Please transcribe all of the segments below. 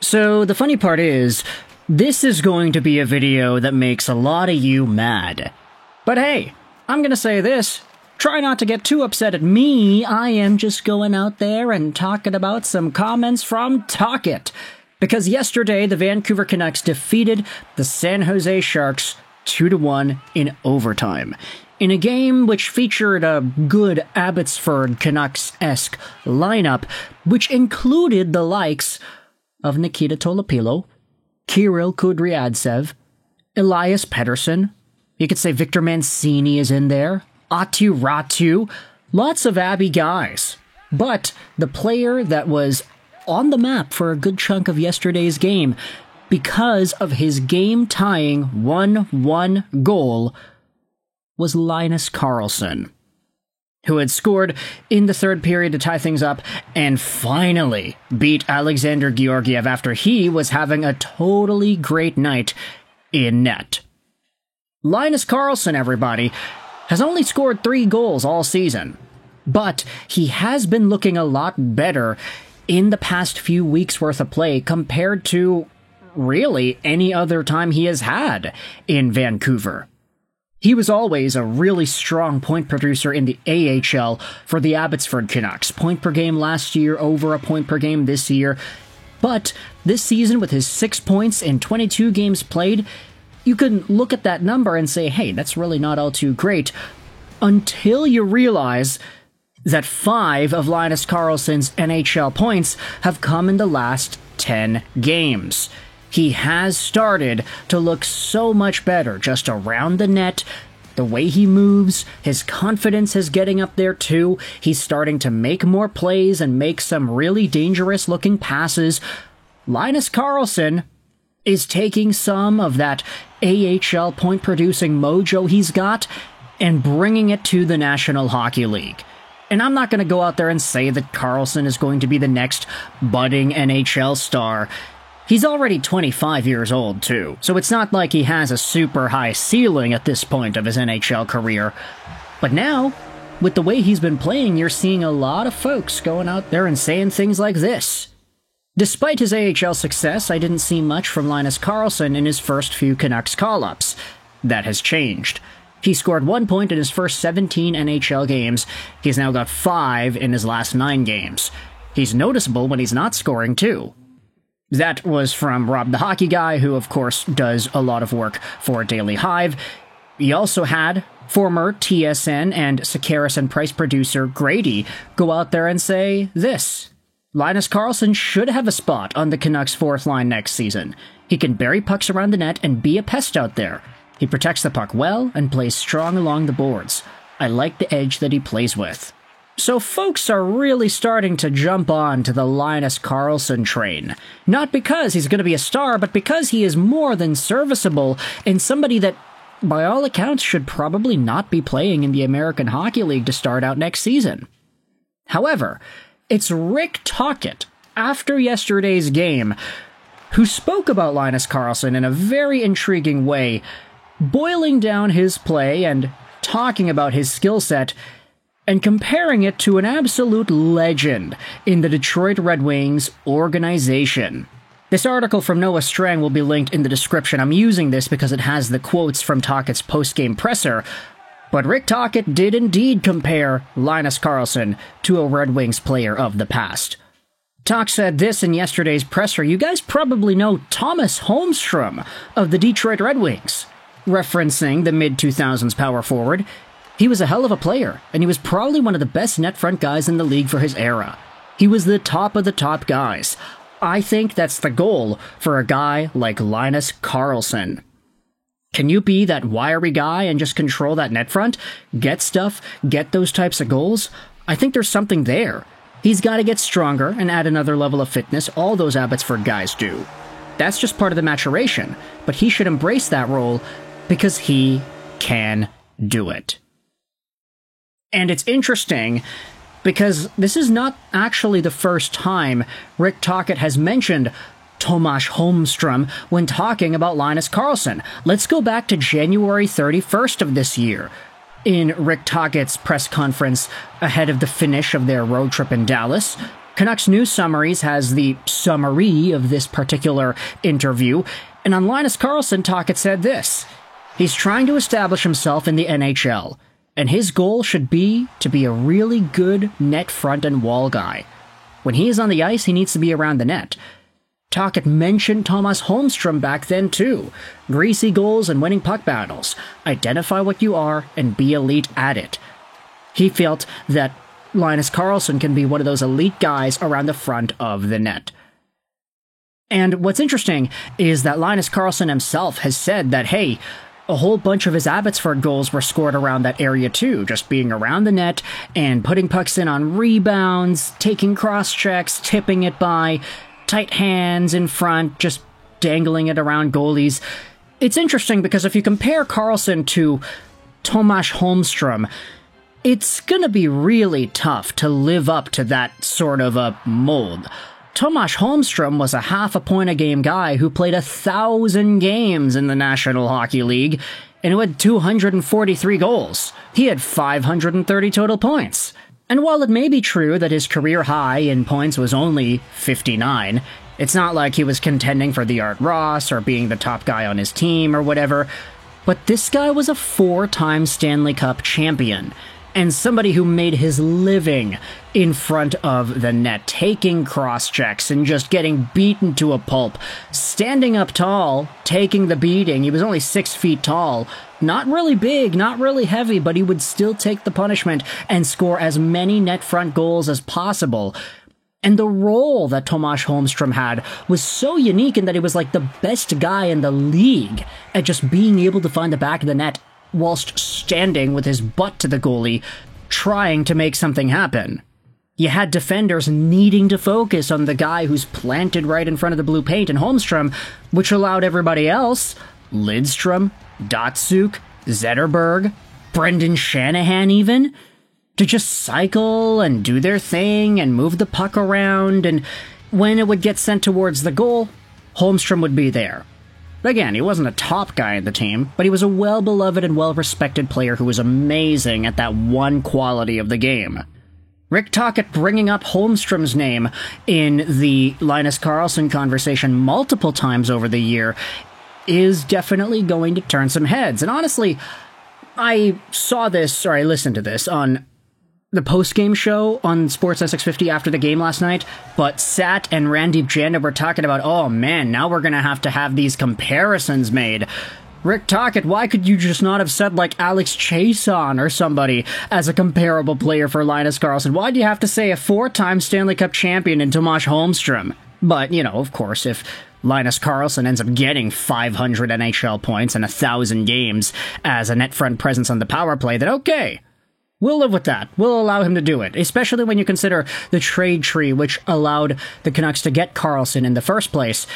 So the funny part is, this is going to be a video that makes a lot of you mad. But hey, I'm gonna say this. Try not to get too upset at me. I am just going out there and talking about some comments from Talkit. Because yesterday, the Vancouver Canucks defeated the San Jose Sharks 2-1 in overtime. In a game which featured a good Abbotsford Canucks-esque lineup, which included the likes of Nikita Tolopilo, Kirill Kudryavtsev, Elias Pettersson, you could say Victor Mancini is in there, Aatu Räty, lots of Abby guys. But the player that was on the map for a good chunk of yesterday's game, because of his game-tying 1-1 goal, was Linus Karlsson, who had scored in the third period to tie things up and finally beat Alexander Georgiev after he was having a totally great night in net. Linus Karlsson, everybody, has only scored 3 goals all season, but he has been looking a lot better in the past few weeks' worth of play compared to really any other time he has had in Vancouver. He was always a really strong point producer in the AHL for the Abbotsford Canucks. Point per game last year, over a point per game this year. But this season, with his 6 points in 22 games played, you can look at that number and say, hey, that's really not all too great, until you realize that 5 of Linus Karlsson's NHL points have come in the last 10 games. He has started to look so much better just around the net, the way he moves, his confidence is getting up there too. He's starting to make more plays and make some really dangerous looking passes. Linus Karlsson is taking some of that AHL point producing mojo he's got and bringing it to the National Hockey League. And I'm not going to go out there and say that Karlsson is going to be the next budding NHL star. He's already 25 years old, too, so it's not like he has a super high ceiling at this point of his NHL career. But now, with the way he's been playing, you're seeing a lot of folks going out there and saying things like this. Despite his AHL success, I didn't see much from Linus Karlsson in his first few Canucks call-ups. That has changed. He scored 1 point in his first 17 NHL games. He's now got 5 in his last 9 games. He's noticeable when he's not scoring, too. That was from Rob the Hockey Guy, who of course does a lot of work for Daily Hive. He also had former TSN and Sekeres and Price producer Grady go out there and say this. Linus Karlsson should have a spot on the Canucks' 4th line next season. He can bury pucks around the net and be a pest out there. He protects the puck well and plays strong along the boards. I like the edge that he plays with. So folks are really starting to jump on to the Linus Karlsson train. Not because he's going to be a star, but because he is more than serviceable and somebody that, by all accounts, should probably not be playing in the American Hockey League to start out next season. However, it's Rick Tocchet, after yesterday's game, who spoke about Linus Karlsson in a very intriguing way, boiling down his play and talking about his skill set and comparing it to an absolute legend in the Detroit Red Wings organization. This article from Noah Strang will be linked in the description. I'm using this because it has the quotes from Tocchet's post-game presser, but Rick Tocchet did indeed compare Linus Karlsson to a Red Wings player of the past. Toc said this in yesterday's presser. You guys probably know Thomas Holmstrom of the Detroit Red Wings, referencing the mid-2000s power forward. He was a hell of a player, and he was probably one of the best net front guys in the league for his era. He was the top of the top guys. I think that's the goal for a guy like Linus Karlsson. Can you be that wiry guy and just control that net front? Get stuff, get those types of goals? I think there's something there. He's got to get stronger and add another level of fitness. All those Abbotsford guys do. That's just part of the maturation, but he should embrace that role because he can do it. And it's interesting because this is not actually the first time Rick Tocchet has mentioned Tomas Holmstrom when talking about Linus Karlsson. Let's go back to January 31st of this year. In Rick Tocchet's press conference ahead of the finish of their road trip in Dallas, Canucks News Summaries has the summary of this particular interview, and on Linus Karlsson, Tocchet said this: he's trying to establish himself in the NHL, and his goal should be to be a really good net front and wall guy. When he is on the ice, he needs to be around the net. Tocchet mentioned Tomas Holmstrom back then too. Greasy goals and winning puck battles. Identify what you are and be elite at it. He felt that Linus Karlsson can be one of those elite guys around the front of the net. And what's interesting is that Linus Karlsson himself has said that, hey, a whole bunch of his Abbotsford goals were scored around that area too, just being around the net and putting pucks in on rebounds, taking cross-checks, tipping it by, tight hands in front, just dangling it around goalies. It's interesting because if you compare Karlsson to Tomas Holmstrom, it's gonna be really tough to live up to that sort of a mold. Tomas Holmstrom was a half a point a game guy who played 1,000 games in the National Hockey League and who had 243 goals. He had 530 total points. And while it may be true that his career high in points was only 59, it's not like he was contending for the Art Ross or being the top guy on his team or whatever, but this guy was a 4-time Stanley Cup champion, and somebody who made his living in front of the net, taking cross-checks and just getting beaten to a pulp, standing up tall, taking the beating. He was only 6 feet tall, not really big, not really heavy, but he would still take the punishment and score as many net front goals as possible. And the role that Tomas Holmstrom had was so unique in that he was like the best guy in the league at just being able to find the back of the net whilst standing with his butt to the goalie, trying to make something happen. You had defenders needing to focus on the guy who's planted right in front of the blue paint in Holmstrom, which allowed everybody else, Lidstrom, Datsuk, Zetterberg, Brendan Shanahan even, to just cycle and do their thing and move the puck around, and when it would get sent towards the goal, Holmstrom would be there. Again, he wasn't a top guy in the team, but he was a well-beloved and well-respected player who was amazing at that one quality of the game. Rick Tocchet bringing up Holmstrom's name in the Linus Karlsson conversation multiple times over the year is definitely going to turn some heads. And honestly, I listened to this on the post-game show on Sportsnet 650 after the game last night, but Sat and Randeep Janda were talking about, oh man, now we're gonna have to have these comparisons made. Rick Tocchet, why could you just not have said like Alex Chiasson or somebody as a comparable player for Linus Karlsson? Why do you have to say a 4-time Stanley Cup champion in Tomas Holmstrom? But, you know, of course, if Linus Karlsson ends up getting 500 NHL points and 1,000 games as a net front presence on the power play, then okay. We'll live with that. We'll allow him to do it, especially when you consider the trade tree which allowed the Canucks to get Karlsson in the first place.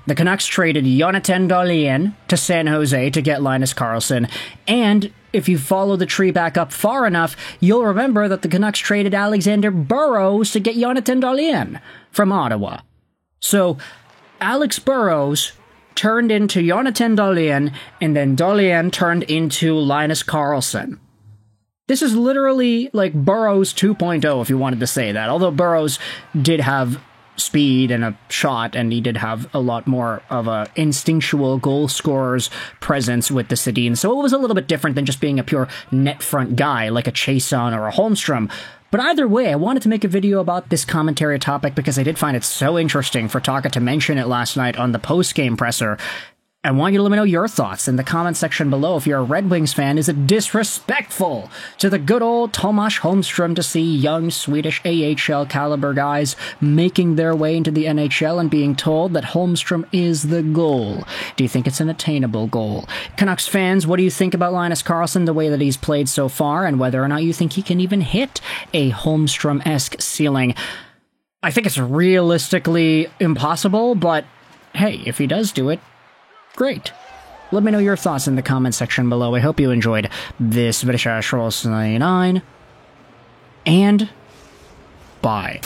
The Canucks traded Jonathan Dahlin to San Jose to get Linus Karlsson, and if you follow the tree back up far enough, you'll remember that the Canucks traded Alexander Burrows to get Jonathan Dahlin from Ottawa. So, Alex Burrows turned into Jonathan Dahlin, and then Dahlin turned into Linus Karlsson. This is literally like Burrows 2.0, if you wanted to say that. Although Burrows did have speed and a shot, and he did have a lot more of a instinctual goal scorer's presence with the Sedin, so it was a little bit different than just being a pure net front guy like a Chiasson or a Holmstrom. But either way, I wanted to make a video about this commentary topic because I did find it so interesting for Tocchet to mention it last night on the post-game presser. I want you to let me know your thoughts in the comment section below. If you're a Red Wings fan, is it disrespectful to the good old Tomas Holmstrom to see young Swedish AHL caliber guys making their way into the NHL and being told that Holmstrom is the goal? Do you think it's an attainable goal? Canucks fans, what do you think about Linus Karlsson, the way that he's played so far, and whether or not you think he can even hit a Holmstrom-esque ceiling? I think it's realistically impossible, but hey, if he does do it, great. Let me know your thoughts in the comment section below. I hope you enjoyed this video. And bye.